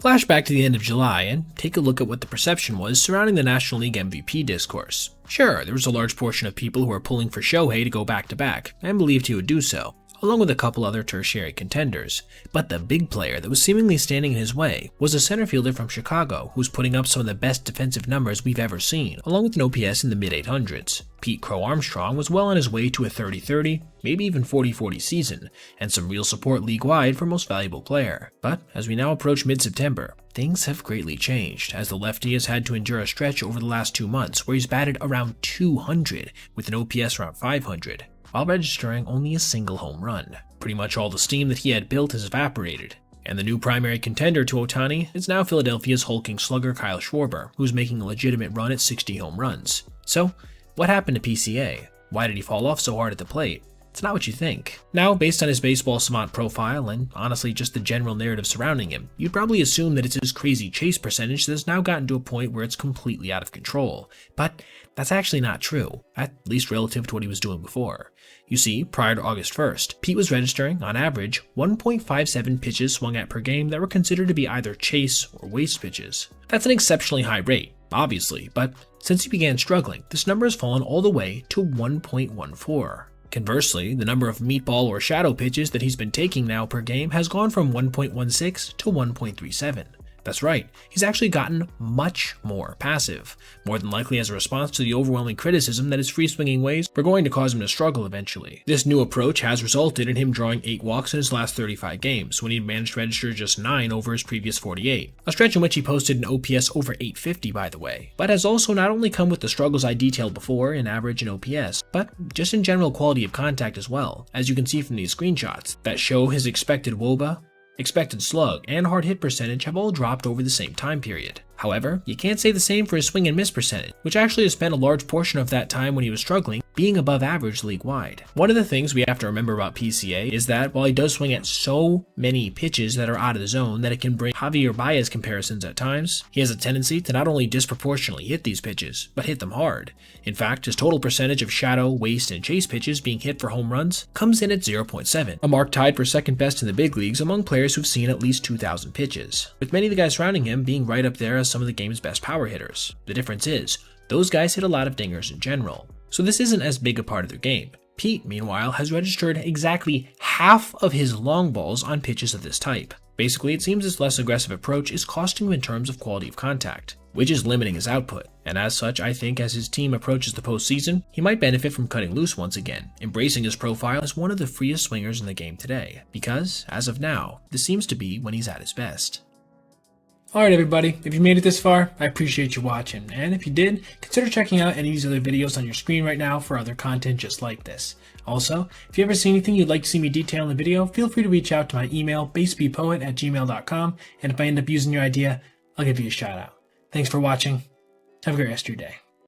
Flashback to the end of July and take a look at what the perception was surrounding the National League MVP discourse. Sure, there was a large portion of people who were pulling for Shohei to go back-to-back, and believed he would do so, along with a couple other tertiary contenders. But the big player that was seemingly standing in his way was a center fielder from Chicago who's putting up some of the best defensive numbers we've ever seen, along with an OPS in the mid-800s. Pete Crow Armstrong was well on his way to a 30-30, maybe even 40-40 season, and some real support league-wide for most valuable player. But as we now approach mid-September, things have greatly changed, as the lefty has had to endure a stretch over the last 2 months where he's batted around 200 with an OPS around 500. While registering only a single home run. Pretty much all the steam that he had built has evaporated, and the new primary contender to Ohtani is now Philadelphia's hulking slugger Kyle Schwarber, who's making a legitimate run at 60 home runs. So, what happened to PCA? Why did he fall off so hard at the plate? It's not what you think. Now, based on his baseball savant profile, and honestly just the general narrative surrounding him, you'd probably assume that it's his crazy chase percentage that has now gotten to a point where it's completely out of control. But that's actually not true, at least relative to what he was doing before. You see, prior to August 1st, Pete was registering, on average, 1.57 pitches swung at per game that were considered to be either chase or waste pitches. That's an exceptionally high rate, obviously, but since he began struggling, this number has fallen all the way to 1.14. Conversely, the number of meatball or shadow pitches that he's been taking now per game has gone from 1.16 to 1.37. That's right, he's actually gotten much more passive, more than likely as a response to the overwhelming criticism that his free-swinging ways were going to cause him to struggle eventually. This new approach has resulted in him drawing 8 walks in his last 35 games, when he managed to register just 9 over his previous 48, a stretch in which he posted an OPS over 850 by the way, but has also not only come with the struggles I detailed before in average and OPS, but just in general quality of contact as well, as you can see from these screenshots that show his expected WOBA, expected slug, and hard hit percentage have all dropped over the same time period. However, you can't say the same for his swing and miss percentage, which actually has spent a large portion of that time when he was struggling being above average league-wide. One of the things we have to remember about PCA is that while he does swing at so many pitches that are out of the zone that it can bring Javier Baez comparisons at times, he has a tendency to not only disproportionately hit these pitches, but hit them hard. In fact, his total percentage of shadow, waste, and chase pitches being hit for home runs comes in at 0.7, a mark tied for second best in the big leagues among players who've seen at least 2,000 pitches, with many of the guys surrounding him being right up there as some of the game's best power hitters. The difference is, those guys hit a lot of dingers in general, so this isn't as big a part of their game. Pete, meanwhile, has registered exactly half of his long balls on pitches of this type. Basically, it seems this less aggressive approach is costing him in terms of quality of contact, which is limiting his output, and as such, I think as his team approaches the postseason, he might benefit from cutting loose once again, embracing his profile as one of the freest swingers in the game today, because, as of now, this seems to be when he's at his best. Alright everybody, if you made it this far, I appreciate you watching, and if you did, consider checking out any of these other videos on your screen right now for other content just like this. Also, if you ever see anything you'd like to see me detail in the video, feel free to reach out to my email, basebpoet@gmail.com, and if I end up using your idea, I'll give you a shout out. Thanks for watching, have a great rest of your day.